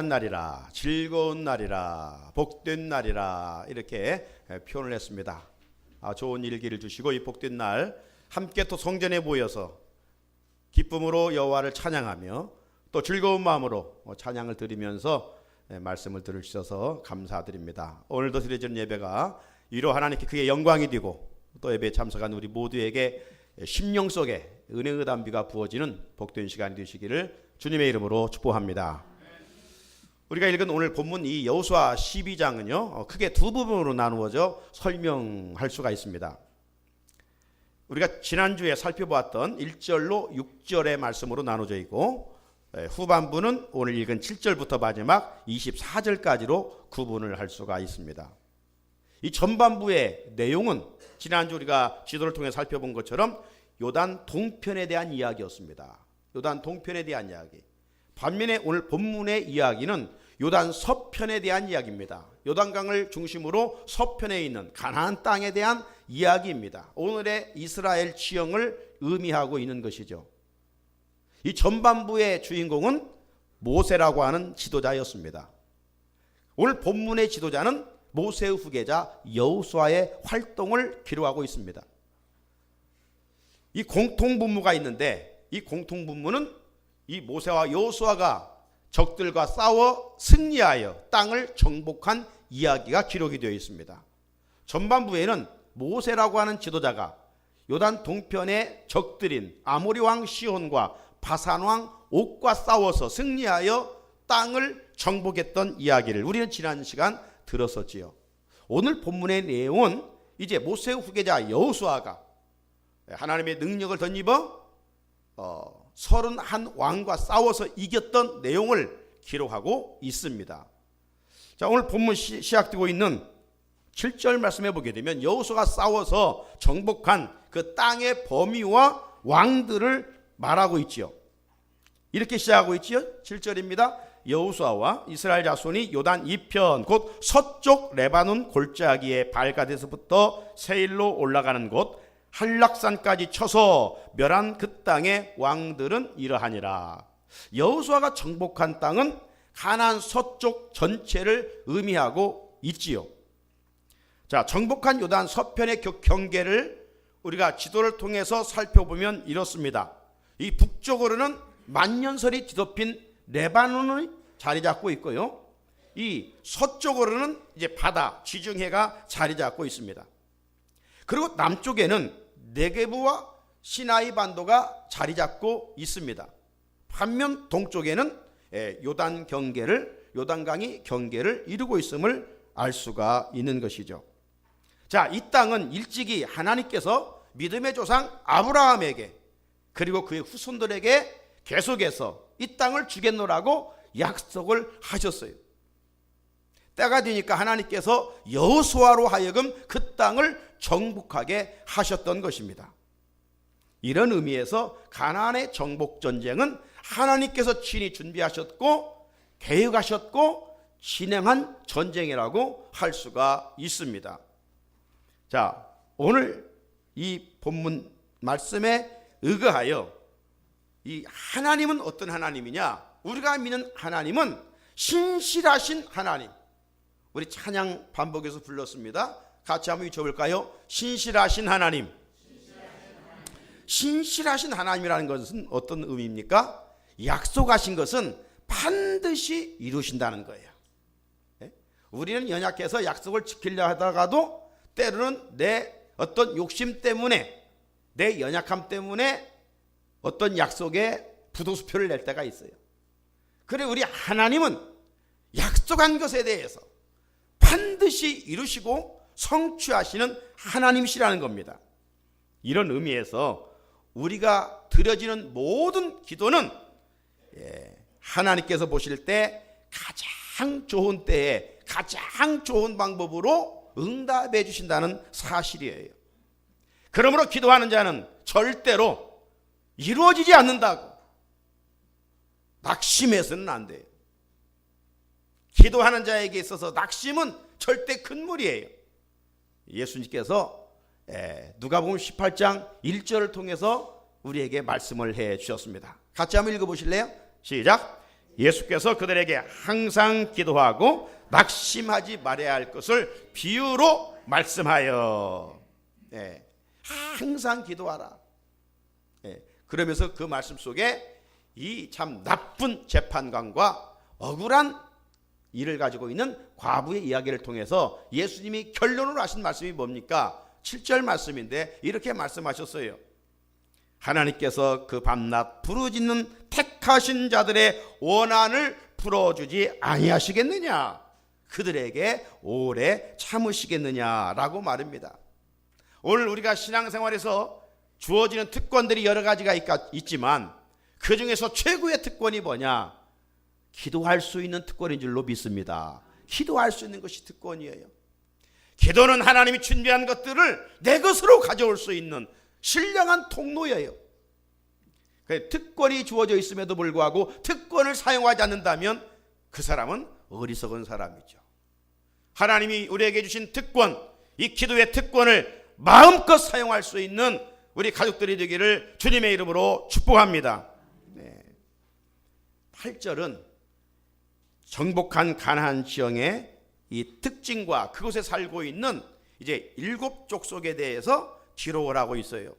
날이라, 즐거운 날이라, 복된 날이라 이렇게 표현을 했습니다. 좋은 일기를 주시고 이 복된 날 함께 또 성전에 모여서 기쁨으로 여호와를 찬양하며 또 즐거운 마음으로 찬양을 드리면서 말씀을 들으셔서 감사드립니다. 오늘도 드려지는 예배가 위로 하나님께 크게 영광이 되고 또 예배에 참석한 우리 모두에게 심령 속에 은혜의 담비가 부어지는 복된 시간이 되시기를 주님의 이름으로 축복합니다. 우리가 읽은 오늘 본문 이 여호수아 12장은요 크게 두 부분으로 나누어져 설명할 수가 있습니다. 우리가 지난주에 살펴보았던 1절로 6절의 말씀으로 나눠져 있고 후반부는 오늘 읽은 7절부터 마지막 24절까지로 구분을 할 수가 있습니다. 이 전반부의 내용은 지난주 우리가 지도를 통해 살펴본 것처럼 요단 동편에 대한 이야기였습니다. 요단 동편에 대한 이야기. 반면에 오늘 본문의 이야기는 요단 서편에 대한 이야기입니다. 요단강을 중심으로 서편에 있는 가나안 땅에 대한 이야기입니다. 오늘의 이스라엘 지형을 의미하고 있는 것이죠. 이 전반부의 주인공은 모세라고 하는 지도자였습니다. 오늘 본문의 지도자는 모세의 후계자 여호수아의 활동을 기록하고 있습니다. 이 공통분모가 있는데 이 공통분모는 이 모세와 여호수아가 적들과 싸워 승리하여 땅을 정복한 이야기가 기록이 되어 있습니다. 전반부에는 모세라고 하는 지도자가 요단 동편의 적들인 아모리 왕 시온과 바산 왕 옥과 싸워서 승리하여 땅을 정복했던 이야기를 우리는 지난 시간 들었었지요. 오늘 본문의 내용은 이제 모세의 후계자 여호수아가 하나님의 능력을 덧입어 31왕과 싸워서 이겼던 내용을 기록하고 있습니다. 자, 오늘 본문 시작되고 있는 7절 말씀해 보게 되면 여호수아가 싸워서 정복한 그 땅의 범위와 왕들을 말하고 있지요. 이렇게 시작하고 있지요. 7절입니다. 여호수아와 이스라엘 자손이 요단 이편 곧 서쪽 레바논 골짜기의 발갓에서부터 세일로 올라가는 곳 한락산까지 쳐서 멸한 그 땅의 왕들은 이러하니라. 여호수아가 정복한 땅은 가나안 서쪽 전체를 의미하고 있지요. 자, 정복한 요단 서편의 경계를 우리가 지도를 통해서 살펴보면 이렇습니다. 이 북쪽으로는 만년설이 뒤덮인 레바논이 자리 잡고 있고요. 이 서쪽으로는 이제 바다, 지중해가 자리 잡고 있습니다. 그리고 남쪽에는 네게브와 시나이 반도가 자리 잡고 있습니다. 반면 동쪽에는 요단강이 경계를 이루고 있음을 알 수가 있는 것이죠. 자, 이 땅은 일찍이 하나님께서 믿음의 조상 아브라함에게 그리고 그의 후손들에게 계속해서 이 땅을 주겠노라고 약속을 하셨어요. 때가 되니까 하나님께서 여호수아로 하여금 그 땅을 정복하게 하셨던 것입니다. 이런 의미에서 가나안의 정복 전쟁은 하나님께서 친히 준비하셨고 계획하셨고 진행한 전쟁이라고 할 수가 있습니다. 자, 오늘 이 본문 말씀에 의거하여 이 하나님은 어떤 하나님이냐? 우리가 믿는 하나님은 신실하신 하나님. 우리 찬양 반복해서 불렀습니다. 같이 한번 외쳐볼까요? 신실하신 하나님. 신실하신 하나님이라는 것은 어떤 의미입니까? 약속하신 것은 반드시 이루신다는 거예요. 우리는 연약해서 약속을 지키려 하다가도 때로는 내 어떤 욕심 때문에 내 연약함 때문에 어떤 약속에 부도수표를 낼 때가 있어요. 그래 우리 하나님은 약속한 것에 대해서 반드시 이루시고 성취하시는 하나님이시라는 겁니다. 이런 의미에서 우리가 드려지는 모든 기도는 하나님께서 보실 때 가장 좋은 때에 가장 좋은 방법으로 응답해 주신다는 사실이에요. 그러므로 기도하는 자는 절대로 이루어지지 않는다고 낙심해서는 안 돼요. 기도하는 자에게 있어서 낙심은 절대 큰 무리예요. 예수님께서 누가복음 18장 1절을 통해서 우리에게 말씀을 해 주셨습니다. 같이 한번 읽어보실래요? 시작. 예수께서 그들에게 항상 기도하고 낙심하지 말아야 할 것을 비유로 말씀하여, 항상 기도하라. 그러면서 그 말씀 속에 이 참 나쁜 재판관과 억울한 일을 가지고 있는 과부의 이야기를 통해서 예수님이 결론으로 하신 말씀이 뭡니까? 7절 말씀인데 이렇게 말씀하셨어요. 하나님께서 그 밤낮 부르짖는 택하신 자들의 원한을 풀어주지 아니하시겠느냐? 그들에게 오래 참으시겠느냐라고 말입니다. 오늘 우리가 신앙생활에서 주어지는 특권들이 여러 가지가 있지만 그 중에서 최고의 특권이 뭐냐? 기도할 수 있는 특권인 줄로 믿습니다. 기도할 수 있는 것이 특권이에요. 기도는 하나님이 준비한 것들을 내 것으로 가져올 수 있는 신령한 통로예요. 특권이 주어져 있음에도 불구하고 특권을 사용하지 않는다면 그 사람은 어리석은 사람이죠. 하나님이 우리에게 주신 특권, 이 기도의 특권을 마음껏 사용할 수 있는 우리 가족들이 되기를 주님의 이름으로 축복합니다. 8절은 정복한 가나안 지형의 이 특징과 그곳에 살고 있는 이제 7 족속에 대해서 기록을 하고 있어요.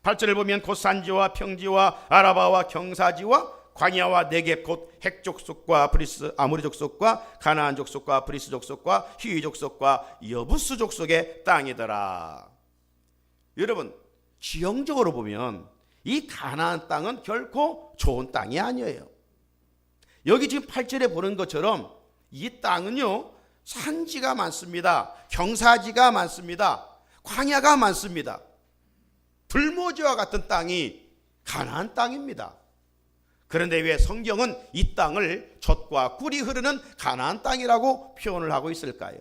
8절을 보면 곧 산지와 평지와 아라바와 경사지와 광야와 네겝 곧 핵 족속과 브리스 아모리 족속과 가나안 족속과 브리스 족속과 히위 족속과 여부스 족속의 땅이더라. 여러분, 지형적으로 보면 이 가나안 땅은 결코 좋은 땅이 아니에요. 여기 지금 8절에 보는 것처럼 이 땅은요, 산지가 많습니다. 경사지가 많습니다. 광야가 많습니다. 불모지와 같은 땅이 가나안 땅입니다. 그런데 왜 성경은 이 땅을 젖과 꿀이 흐르는 가나안 땅이라고 표현을 하고 있을까요?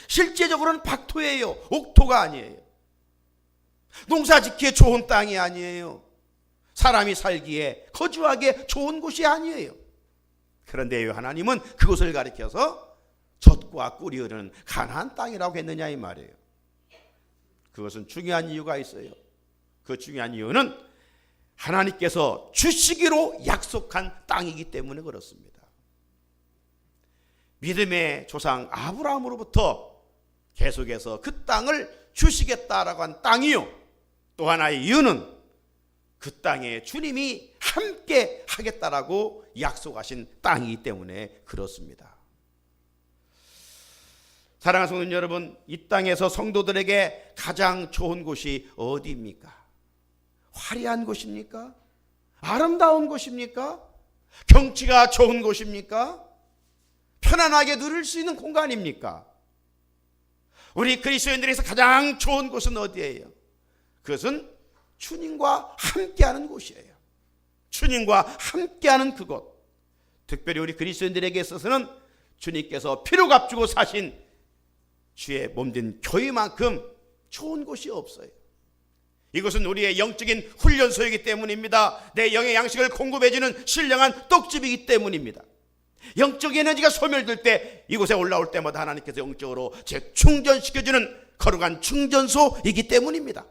실제적으로는 박토예요. 옥토가 아니에요. 농사짓기에 좋은 땅이 아니에요. 사람이 살기에 거주하기에 좋은 곳이 아니에요. 그런데 왜 하나님은 그곳을 가리켜서 젖과 꿀이 흐르는 가나안 땅이라고 했느냐 이 말이에요. 그것은 중요한 이유가 있어요. 그 중요한 이유는 하나님께서 주시기로 약속한 땅이기 때문에 그렇습니다. 믿음의 조상 아브라함으로부터 계속해서 그 땅을 주시겠다라고 한 땅이요, 또 하나의 이유는 그 땅에 주님이 함께 하겠다라고 약속하신 땅이기 때문에 그렇습니다. 사랑하는 성도 여러분, 이 땅에서 성도들에게 가장 좋은 곳이 어디입니까? 화려한 곳입니까? 아름다운 곳입니까? 경치가 좋은 곳입니까? 편안하게 누릴 수 있는 공간입니까? 우리 그리스도인들에서 가장 좋은 곳은 어디예요? 그것은 주님과 함께하는 곳이에요. 주님과 함께하는 그곳. 특별히 우리 그리스도인들에게 있어서는 주님께서 피로 값주고 사신 주의 몸된 교회만큼 좋은 곳이 없어요. 이것은 우리의 영적인 훈련소이기 때문입니다. 내 영의 양식을 공급해주는 신령한 떡집이기 때문입니다. 영적 에너지가 소멸될 때 이곳에 올라올 때마다 하나님께서 영적으로 재충전시켜주는 거룩한 충전소이기 때문입니다.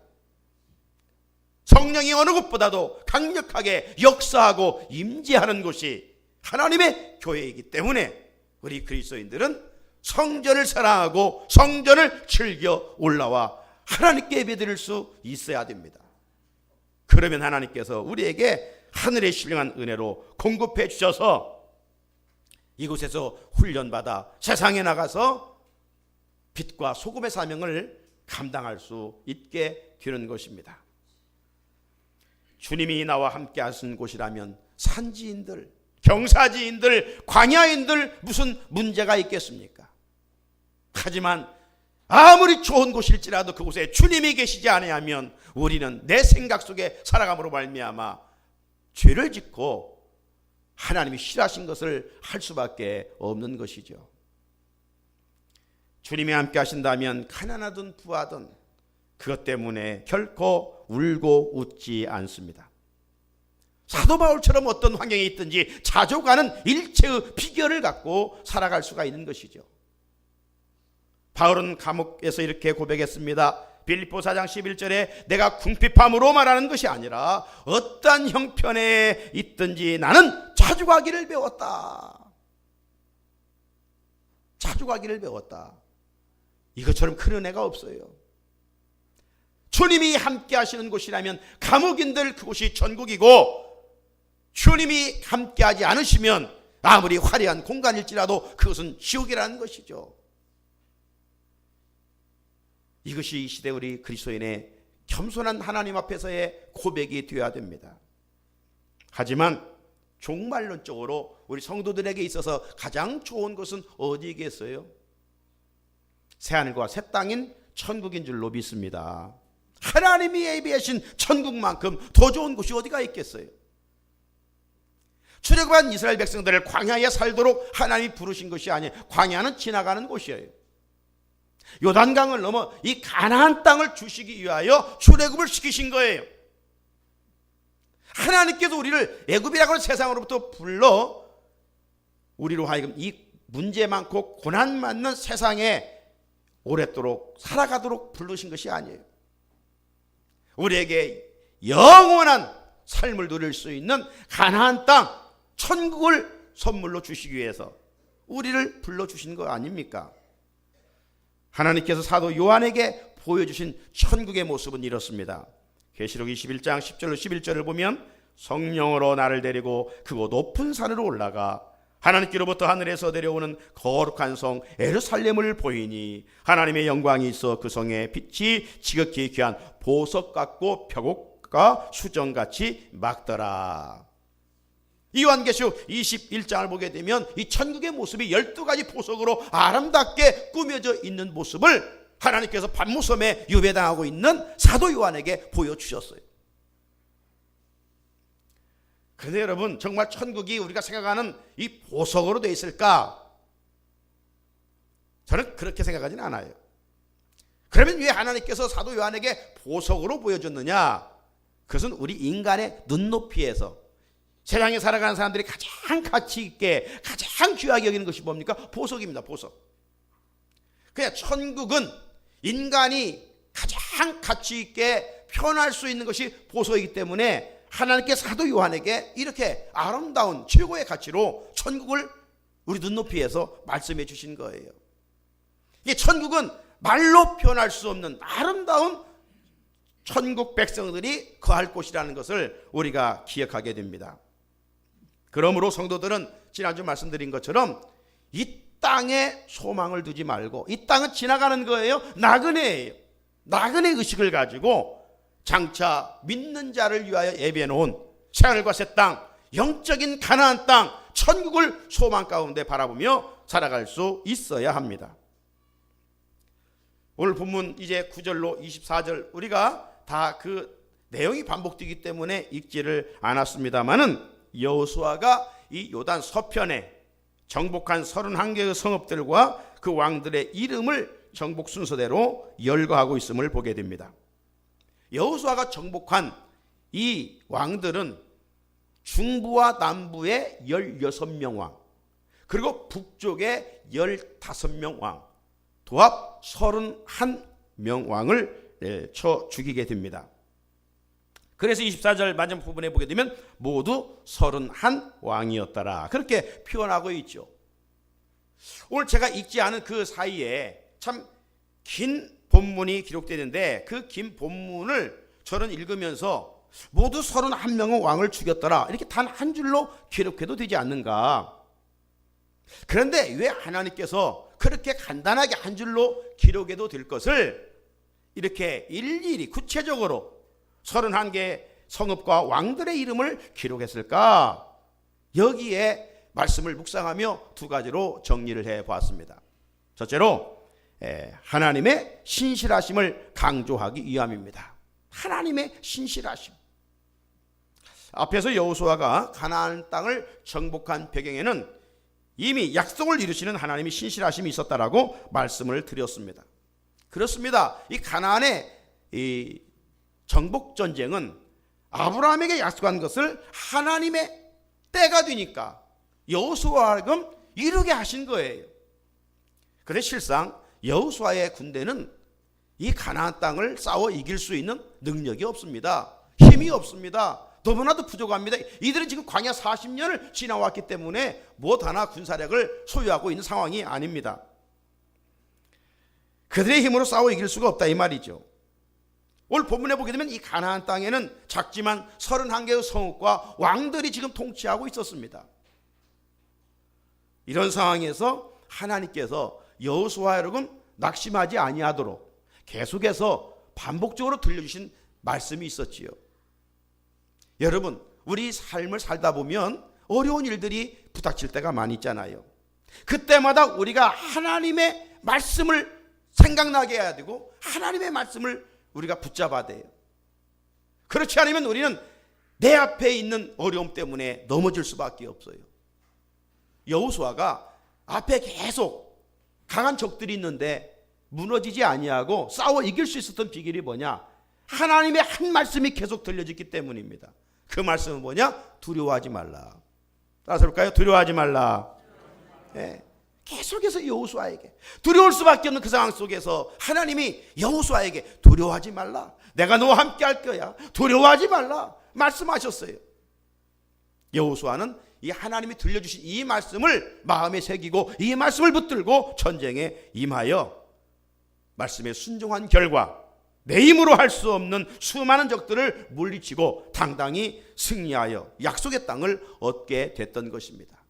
성령이 어느 곳보다도 강력하게 역사하고 임재하는 곳이 하나님의 교회이기 때문에 우리 그리스도인들은 성전을 사랑하고 성전을 즐겨 올라와 하나님께 예배드릴 수 있어야 됩니다. 그러면 하나님께서 우리에게 하늘의 신령한 은혜로 공급해 주셔서 이곳에서 훈련받아 세상에 나가서 빛과 소금의 사명을 감당할 수 있게 되는 것입니다. 주님이 나와 함께 하신 곳이라면 산지인들, 경사지인들, 광야인들 무슨 문제가 있겠습니까? 하지만 아무리 좋은 곳일지라도 그곳에 주님이 계시지 아니하면 우리는 내 생각 속에 살아감으로 말미암아 죄를 짓고 하나님이 싫어하신 것을 할 수밖에 없는 것이죠. 주님이 함께 하신다면 가난하든 부하든 그것 때문에 결코 울고 웃지 않습니다. 사도 바울처럼 어떤 환경에 있든지 자족하는 일체의 비결을 갖고 살아갈 수가 있는 것이죠. 바울은 감옥에서 이렇게 고백했습니다. 빌립보 4장 11절에 내가 궁핍함으로 말하는 것이 아니라 어떠한 형편에 있든지 나는 자주 가기를 배웠다. 자주 가기를 배웠다. 이것처럼 큰 은혜가 없어요. 주님이 함께 하시는 곳이라면 감옥인들 그곳이 천국이고, 주님이 함께 하지 않으시면 아무리 화려한 공간일지라도 그것은 지옥이라는 것이죠. 이것이 이 시대 우리 그리스도인의 겸손한 하나님 앞에서의 고백이 되어야 됩니다. 하지만 종말론적으로 우리 성도들에게 있어서 가장 좋은 것은 어디겠어요? 새하늘과 새 땅인 천국인 줄로 믿습니다. 하나님이 예비하신 천국만큼 더 좋은 곳이 어디가 있겠어요? 출애굽한 이스라엘 백성들을 광야에 살도록 하나님이 부르신 것이 아니에요. 광야는 지나가는 곳이에요. 요단강을 넘어 이 가나안 땅을 주시기 위하여 출애굽을 시키신 거예요. 하나님께서 우리를 애굽이라고 하는 세상으로부터 불러 우리로 하여금 이 문제 많고 고난 많는 세상에 오랫도록 살아가도록 부르신 것이 아니에요. 우리에게 영원한 삶을 누릴 수 있는 가나안 땅, 천국을 선물로 주시기 위해서 우리를 불러주신 거 아닙니까? 하나님께서 사도 요한에게 보여주신 천국의 모습은 이렇습니다. 계시록 21장 10절로 11절을 보면 성령으로 나를 데리고 그곳 높은 산으로 올라가 하나님께로부터 하늘에서 내려오는 거룩한 성 예루살렘을 보이니 하나님의 영광이 있어 그 성에 빛이 지극히 귀한 보석 같고 벽옥과 수정같이 막더라. 요한계시록 21장을 보게 되면 이 천국의 모습이 12가지 보석으로 아름답게 꾸며져 있는 모습을 하나님께서 밤무섬에 유배당하고 있는 사도 요한에게 보여주셨어요. 그런데 여러분, 정말 천국이 우리가 생각하는 이 보석으로 되어 있을까? 저는 그렇게 생각하지는 않아요. 그러면 왜 하나님께서 사도 요한에게 보석으로 보여줬느냐? 그것은 우리 인간의 눈높이에서 세상에 살아가는 사람들이 가장 가치 있게 가장 귀하게 여기는 것이 뭡니까? 보석입니다. 보석. 그냥 천국은 인간이 가장 가치 있게 표현할 수 있는 것이 보석이기 때문에 하나님께 사도 요한에게 이렇게 아름다운 최고의 가치로 천국을 우리 눈높이에서 말씀해 주신 거예요. 이 천국은 말로 표현할 수 없는 아름다운 천국 백성들이 거할 곳이라는 것을 우리가 기억하게 됩니다. 그러므로 성도들은 지난주 말씀드린 것처럼 이 땅에 소망을 두지 말고, 이 땅은 지나가는 거예요. 나그네예요. 나그네 의식을 가지고 장차 믿는 자를 위하여 예비해 놓은 새하늘과 새 땅, 영적인 가나안 땅, 천국을 소망 가운데 바라보며 살아갈 수 있어야 합니다. 오늘 본문 이제 9절로 24절 우리가 다 그 내용이 반복되기 때문에 읽지를 않았습니다마는 여호수아가 이 요단 서편에 정복한 31개의 성읍들과 그 왕들의 이름을 정복 순서대로 열거하고 있음을 보게 됩니다. 여호수아가 정복한 이 왕들은 중부와 남부의 16명 왕, 그리고 북쪽에 15명 왕, 도합 31명 왕을 쳐 죽이게 됩니다. 그래서 24절 마지막 부분에 보게 되면 모두 31왕이었더라. 그렇게 표현하고 있죠. 오늘 제가 읽지 않은 그 사이에 참 긴 본문이 기록되는데 그 긴 본문을 저는 읽으면서 모두 31명의 왕을 죽였더라. 이렇게 단 한 줄로 기록해도 되지 않는가. 그런데 왜 하나님께서 그렇게 간단하게 한 줄로 기록해도 될 것을 이렇게 일일이 구체적으로 31개 성읍과 왕들의 이름을 기록했을까? 여기에 말씀을 묵상하며 두 가지로 정리를 해보았습니다. 첫째로 하나님의 신실하심을 강조하기 위함입니다. 하나님의 신실하심. 앞에서 여호수아가 가나안 땅을 정복한 배경에는 이미 약속을 이루시는 하나님의 신실하심이 있었다라고 말씀을 드렸습니다. 그렇습니다. 이 가나안의 이 정복 전쟁은 아브라함에게 약속한 것을 하나님의 때가 되니까 여호수아와 하여금 이루게 하신 거예요. 그런데 실상 여호수아의 군대는 이 가나안 땅을 싸워 이길 수 있는 능력이 없습니다. 힘이 없습니다. 너무나도 부족합니다. 이들은 지금 광야 40년을 지나왔기 때문에 무엇 하나 군사력을 소유하고 있는 상황이 아닙니다. 그들의 힘으로 싸워 이길 수가 없다 이 말이죠. 오늘 본문에 보게 되면 이 가나안 땅에는 작지만 31개의 성읍과 왕들이 지금 통치하고 있었습니다. 이런 상황에서 하나님께서 여호수아에게 낙심하지 아니하도록 계속해서 반복적으로 들려주신 말씀이 있었지요. 여러분, 우리 삶을 살다 보면 어려운 일들이 부닥칠 때가 많이 있잖아요. 그때마다 우리가 하나님의 말씀을 생각나게 해야 되고 하나님의 말씀을 우리가 붙잡아야 돼요. 그렇지 않으면 우리는 내 앞에 있는 어려움 때문에 넘어질 수밖에 없어요. 여호수아가 앞에 계속 강한 적들이 있는데 무너지지 아니하고 싸워 이길 수 있었던 비결이 뭐냐? 하나님의 한 말씀이 계속 들려졌기 때문입니다. 그 말씀은 뭐냐? 두려워하지 말라. 따라서 볼까요? 두려워하지 말라. 네. 계속해서 여호수아에게 두려울 수밖에 없는 그 상황 속에서 하나님이 여호수아에게 두려워하지 말라. 내가 너와 함께 할 거야. 두려워하지 말라. 말씀하셨어요. 여호수아는 이 하나님이 들려주신 이 말씀을 마음에 새기고 이 말씀을 붙들고 전쟁에 임하여 말씀에 순종한 결과 내 힘으로 할 수 없는 수많은 적들을 물리치고 당당히 승리하여 약속의 땅을 얻게 됐던 것입니다.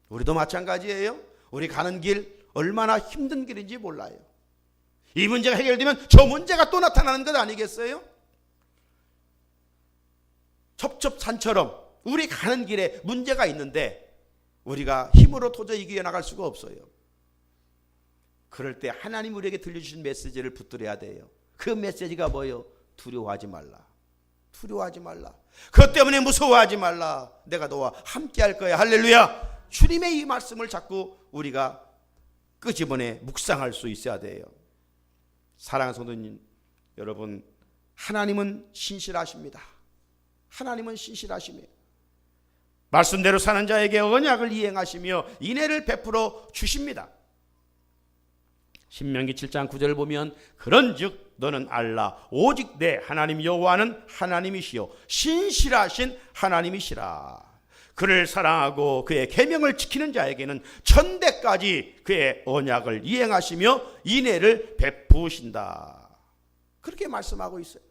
우리도 마찬가지예요. 우리 가는 길 얼마나 힘든 길인지 몰라요. 이 문제가 해결되면 저 문제가 또 나타나는 것 아니겠어요? 첩첩산처럼 우리 가는 길에 문제가 있는데 우리가 힘으로 도저히 이겨나갈 수가 없어요. 그럴 때 하나님 우리에게 들려주신 메시지를 붙들어야 돼요. 그 메시지가 뭐예요? 두려워하지 말라. 두려워하지 말라. 그것 때문에 무서워하지 말라. 내가 너와 함께 할 거야. 할렐루야. 주님의 이 말씀을 자꾸 우리가 끄집어내 묵상할 수 있어야 돼요. 사랑하는 성도님 여러분, 하나님은 신실하십니다. 하나님은 신실하시며 말씀대로 사는 자에게 언약을 이행하시며 인애를 베풀어 주십니다. 신명기 7장 9절을 보면 그런즉 너는 알라 오직 내 하나님 여호와는 하나님이시요 신실하신 하나님이시라. 그를 사랑하고 그의 계명을 지키는 자에게는 천대까지 그의 언약을 이행하시며 인애를 베푸신다. 그렇게 말씀하고 있어요.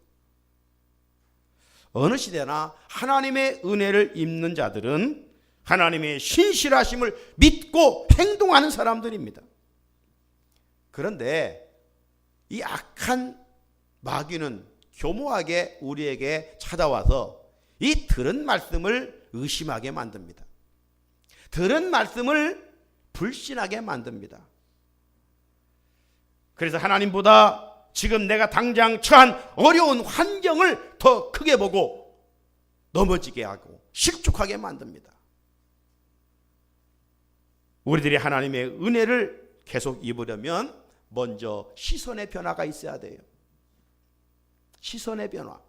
어느 시대나 하나님의 은혜를 입는 자들은 하나님의 신실하심을 믿고 행동하는 사람들입니다. 그런데 이 악한 마귀는 교모하게 우리에게 찾아와서 이 들은 말씀을 의심하게 만듭니다. 들은 말씀을 불신하게 만듭니다. 그래서 하나님보다 지금 내가 당장 처한 어려운 환경을 더 크게 보고 넘어지게 하고 실족하게 만듭니다. 우리들이 하나님의 은혜를 계속 입으려면 먼저 시선의 변화가 있어야 돼요. 시선의 변화.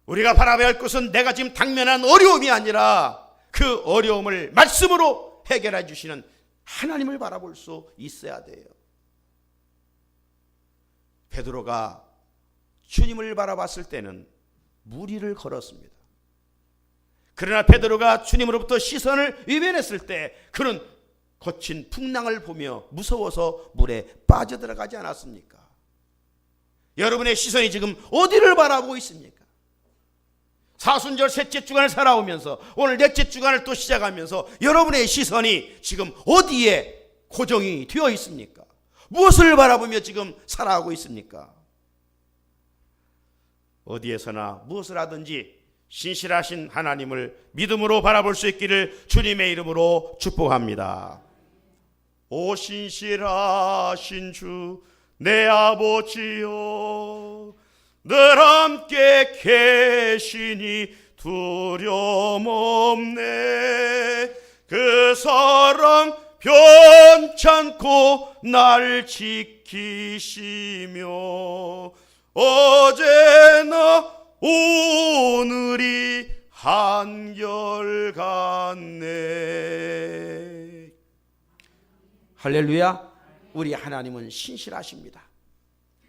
우리가 바라봐야 할 것은 내가 지금 당면한 어려움이 아니라 그 어려움을 말씀으로 해결해 주시는 하나님을 바라볼 수 있어야 돼요. 베드로가 주님을 바라봤을 때는 무리를 걸었습니다. 그러나 베드로가 주님으로부터 시선을 외면했을 때 그는 거친 풍랑을 보며 무서워서 물에 빠져들어가지 않았습니까? 여러분의 시선이 지금 어디를 바라보고 있습니까? 사순절 셋째 주간을 살아오면서 오늘 넷째 주간을 또 시작하면서 여러분의 시선이 지금 어디에 고정이 되어 있습니까? 무엇을 바라보며 지금 살아가고 있습니까? 어디에서나 무엇을 하든지 신실하신 하나님을 믿음으로 바라볼 수 있기를 주님의 이름으로 축복합니다. 오 신실하신 주 내 아버지여 늘 함께 계시니 두려움 없네. 그 사랑 변찮고 날 지키시며 어제나 오늘이 한결같네. 할렐루야. 우리 하나님은 신실하십니다.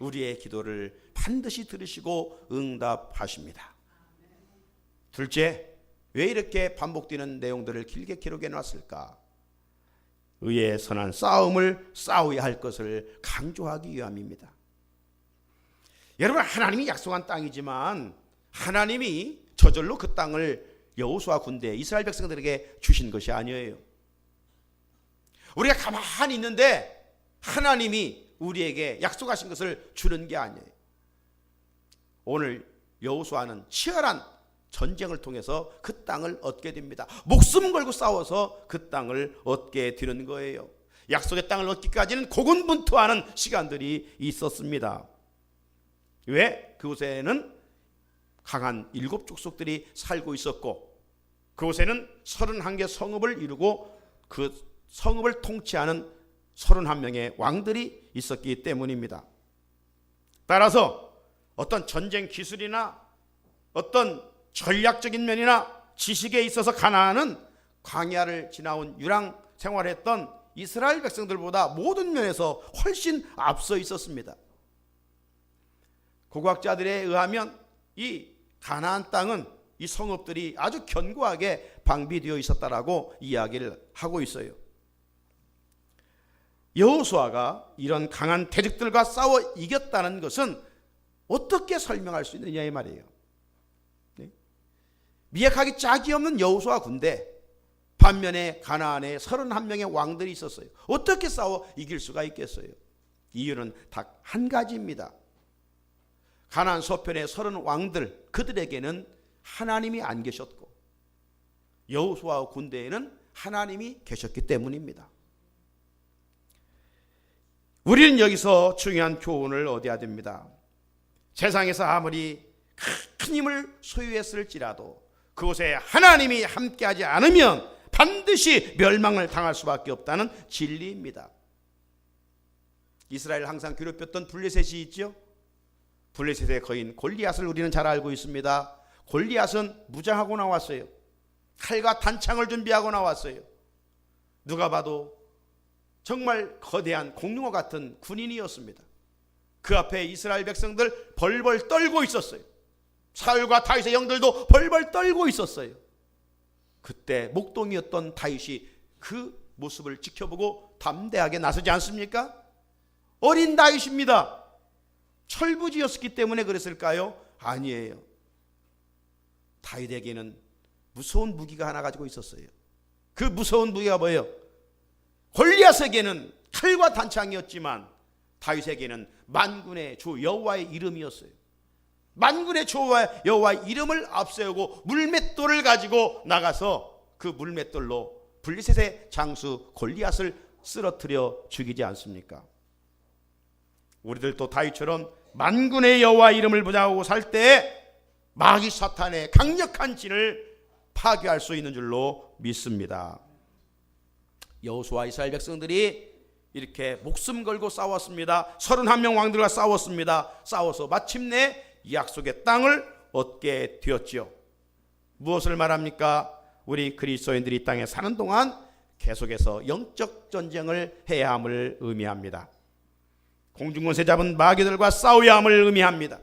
우리의 기도를 반드시 들으시고 응답하십니다. 둘째, 왜 이렇게 반복되는 내용들을 길게 기록해 놨을까? 의의 선한 싸움을 싸워야 할 것을 강조하기 위함입니다. 여러분, 하나님이 약속한 땅이지만 하나님이 저절로 그 땅을 여호수아 군대 이스라엘 백성들에게 주신 것이 아니에요. 우리가 가만히 있는데 하나님이 우리에게 약속하신 것을 주는 게 아니에요. 오늘 여호수아는 치열한 전쟁을 통해서 그 땅을 얻게 됩니다. 목숨 걸고 싸워서 그 땅을 얻게 되는 거예요. 약속의 땅을 얻기까지는 고군분투하는 시간들이 있었습니다. 왜? 그곳에는 강한 7 족속들이 살고 있었고, 그곳에는 31개 성읍을 이루고 그 성읍을 통치하는 31명의 왕들이 있었기 때문입니다. 따라서 어떤 전쟁 기술이나 어떤 전략적인 면이나 지식에 있어서 가나안은 광야를 지나온 유랑 생활했던 이스라엘 백성들보다 모든 면에서 훨씬 앞서 있었습니다. 고고학자들에 의하면 이 가나안 땅은 이 성읍들이 아주 견고하게 방비되어 있었다라고 이야기를 하고 있어요. 여호수아가 이런 강한 대적들과 싸워 이겼다는 것은 어떻게 설명할 수 있느냐 이 말이에요. 미약하기 짝이 없는 여호수아 군대, 반면에 가나안에 31명의 왕들이 있었어요. 어떻게 싸워 이길 수가 있겠어요? 이유는 딱 한 가지입니다. 가나안 서편의 30 왕들, 그들에게는 하나님이 안 계셨고 여호수아 군대에는 하나님이 계셨기 때문입니다. 우리는 여기서 중요한 교훈을 얻어야 됩니다. 세상에서 아무리 큰 힘을 소유했을지라도 그곳에 하나님이 함께하지 않으면 반드시 멸망을 당할 수밖에 없다는 진리입니다. 이스라엘 항상 괴롭혔던 블레셋이 있죠. 블레셋의 거인 골리앗을 우리는 잘 알고 있습니다. 골리앗은 무장하고 나왔어요. 칼과 단창을 준비하고 나왔어요. 누가 봐도 정말 거대한 공룡어 같은 군인이었습니다. 그 앞에 이스라엘 백성들 벌벌 떨고 있었어요. 사울과 다윗의 영들도 벌벌 떨고 있었어요. 그때 목동이었던 다윗이 그 모습을 지켜보고 담대하게 나서지 않습니까? 어린 다윗입니다. 철부지였기 때문에 그랬을까요? 아니에요. 다윗에게는 무서운 무기가 하나 가지고 있었어요. 그 무서운 무기가 뭐예요? 골리앗에게는 칼과 단창이었지만 다윗에게는 만군의 주 여호와의 이름이었어요. 만군의 주 여호와의 이름을 앞세우고 물맷돌을 가지고 나가서 그 물맷돌로 블레셋의 장수 골리앗을 쓰러뜨려 죽이지 않습니까? 우리들도 다윗처럼 만군의 여호와 이름을 부정하고 살 때 마귀 사탄의 강력한 진을 파괴할 수 있는 줄로 믿습니다. 여호수아 이스라엘 백성들이 이렇게 목숨 걸고 싸웠습니다. 31명 왕들과 싸웠습니다. 싸워서 마침내 약속의 땅을 얻게 되었지요. 무엇을 말합니까? 우리 그리스도인들이 이 땅에 사는 동안 계속해서 영적 전쟁을 해야 함을 의미합니다. 공중권세 잡은 마귀들과 싸워야 함을 의미합니다.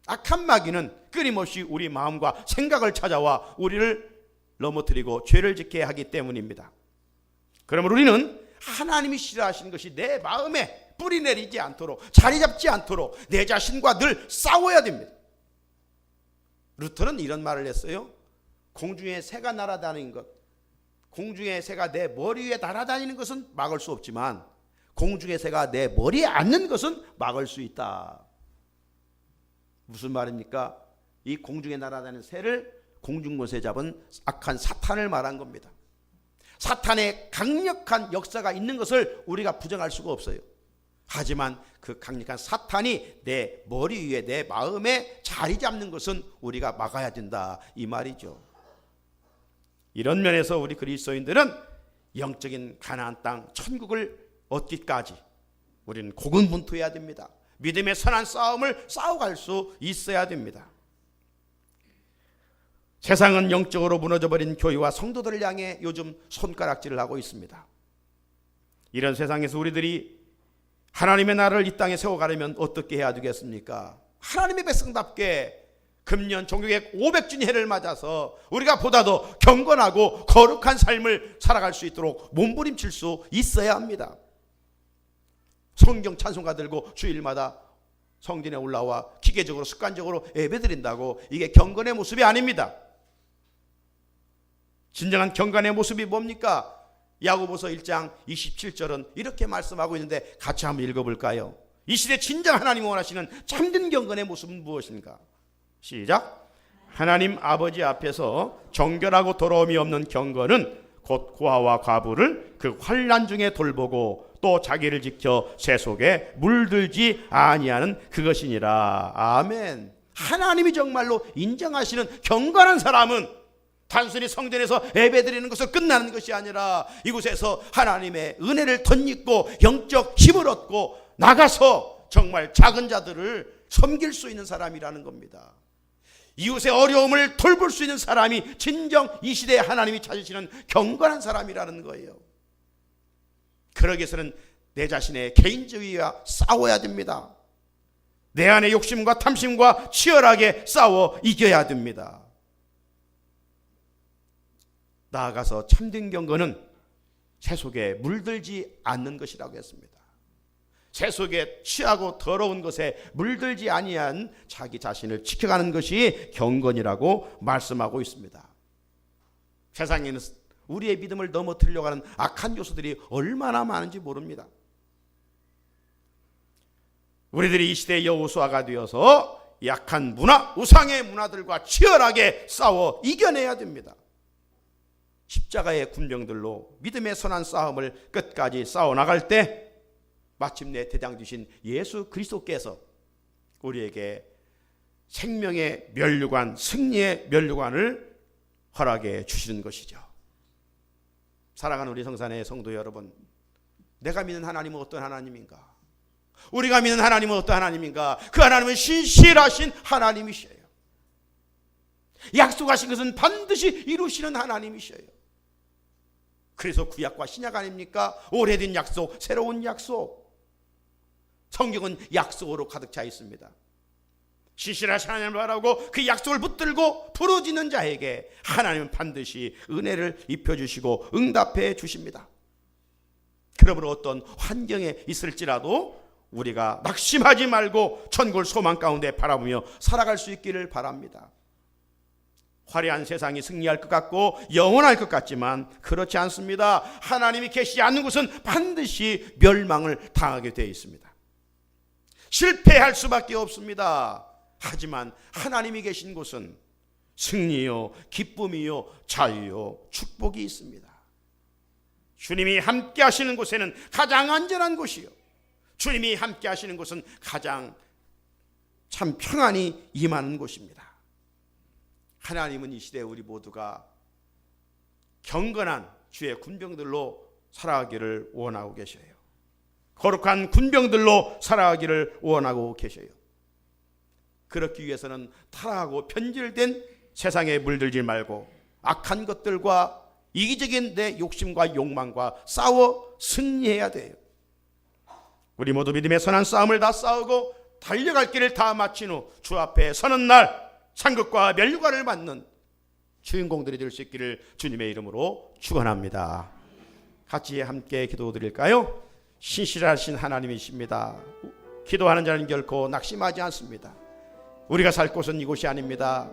악한 마귀는 끊임없이 우리 마음과 생각을 찾아와 우리를 넘어뜨리고 죄를 짓게 하기 때문입니다. 그러므로 우리는 하나님이 싫어하시는 것이 내 마음에 뿌리 내리지 않도록, 자리 잡지 않도록 내 자신과 늘 싸워야 됩니다. 루터는 이런 말을 했어요. 공중에 새가 날아다니는 것, 공중에 새가 내 머리 위에 날아다니는 것은 막을 수 없지만 공중의 새가 내 머리에 앉는 것은 막을 수 있다. 무슨 말입니까? 이 공중에 날아다니는 새를 공중권세 잡은 악한 사탄을 말한 겁니다. 사탄의 강력한 역사가 있는 것을 우리가 부정할 수가 없어요. 하지만 그 강력한 사탄이 내 머리 위에 내 마음에 자리 잡는 것은 우리가 막아야 된다 이 말이죠. 이런 면에서 우리 그리스도인들은 영적인 가나안 땅 천국을 얻기까지 우리는 고군분투해야 됩니다. 믿음의 선한 싸움을 싸워갈 수 있어야 됩니다. 세상은 영적으로 무너져버린 교회와 성도들을 향해 요즘 손가락질을 하고 있습니다. 이런 세상에서 우리들이 하나님의 나라를 이 땅에 세워가려면 어떻게 해야 되겠습니까? 하나님의 백성답게 금년 종교개혁 500주년 해를 맞아서 우리가 보다 더 경건하고 거룩한 삶을 살아갈 수 있도록 몸부림칠 수 있어야 합니다. 성경 찬송가 들고 주일마다 성전에 올라와 기계적으로 습관적으로 예배드린다고 이게 경건의 모습이 아닙니다. 진정한 경건의 모습이 뭡니까? 야고보서 1장 27절은 이렇게 말씀하고 있는데 같이 한번 읽어볼까요? 이 시대 진정 하나님이 원하시는 참된 경건의 모습은 무엇인가? 시작. 하나님 아버지 앞에서 정결하고 더러움이 없는 경건은 곧 고아와 과부를 그 환난 중에 돌보고 또 자기를 지켜 새 속에 물들지 아니하는 그것이니라. 아멘. 하나님이 정말로 인정하시는 경건한 사람은 단순히 성전에서 예배드리는 것으로 끝나는 것이 아니라 이곳에서 하나님의 은혜를 덧입고 영적 힘을 얻고 나가서 정말 작은 자들을 섬길 수 있는 사람이라는 겁니다. 이웃의 어려움을 돌볼 수 있는 사람이 진정 이 시대에 하나님이 찾으시는 경건한 사람이라는 거예요. 그러기 위해서는 내 자신의 개인주의와 싸워야 됩니다. 내 안의 욕심과 탐심과 치열하게 싸워 이겨야 됩니다. 나아가서 참된 경건은 새 속에 물들지 않는 것이라고 했습니다. 새 속에 취하고 더러운 것에 물들지 아니한 자기 자신을 지켜가는 것이 경건이라고 말씀하고 있습니다. 세상에는 우리의 믿음을 넘어뜨리려고 하는 악한 요소들이 얼마나 많은지 모릅니다. 우리들이 이 시대의 여호수아가 되어서 약한 문화, 우상의 문화들과 치열하게 싸워 이겨내야 됩니다. 십자가의 군병들로 믿음의 선한 싸움을 끝까지 싸워나갈 때 마침내 대장 주신 예수 그리스도께서 우리에게 생명의 면류관, 승리의 면류관을 허락해 주시는 것이죠. 사랑하는 우리 성산의 성도 여러분, 내가 믿는 하나님은 어떤 하나님인가? 우리가 믿는 하나님은 어떤 하나님인가? 그 하나님은 신실하신 하나님이셔요. 약속하신 것은 반드시 이루시는 하나님이셔요. 그래서 구약과 신약 아닙니까? 오래된 약속, 새로운 약속. 성경은 약속으로 가득 차 있습니다. 신실하신 하나님을 바라고 그 약속을 붙들고 부르짖는 자에게 하나님은 반드시 은혜를 입혀주시고 응답해 주십니다. 그러므로 어떤 환경에 있을지라도 우리가 낙심하지 말고 천국을 소망 가운데 바라보며 살아갈 수 있기를 바랍니다. 화려한 세상이 승리할 것 같고 영원할 것 같지만 그렇지 않습니다. 하나님이 계시지 않는 곳은 반드시 멸망을 당하게 되어 있습니다. 실패할 수밖에 없습니다. 하지만 하나님이 계신 곳은 승리요, 기쁨이요, 자유요, 축복이 있습니다. 주님이 함께 하시는 곳에는 가장 안전한 곳이요, 주님이 함께 하시는 곳은 가장 참 평안이 임하는 곳입니다. 하나님은 이 시대에 우리 모두가 경건한 주의 군병들로 살아가기를 원하고 계셔요. 거룩한 군병들로 살아가기를 원하고 계셔요. 그렇기 위해서는 타락하고 편질된 세상에 물들지 말고 악한 것들과 이기적인 내 욕심과 욕망과 싸워 승리해야 돼요. 우리 모두 믿음의 선한 싸움을 다 싸우고 달려갈 길을 다 마친 후 주 앞에 서는 날 상급과 면류관을 받는 주인공들이 될 수 있기를 주님의 이름으로 축원합니다. 같이 함께 기도드릴까요? 신실하신 하나님이십니다. 기도하는 자는 결코 낙심하지 않습니다. 우리가 살 곳은 이곳이 아닙니다.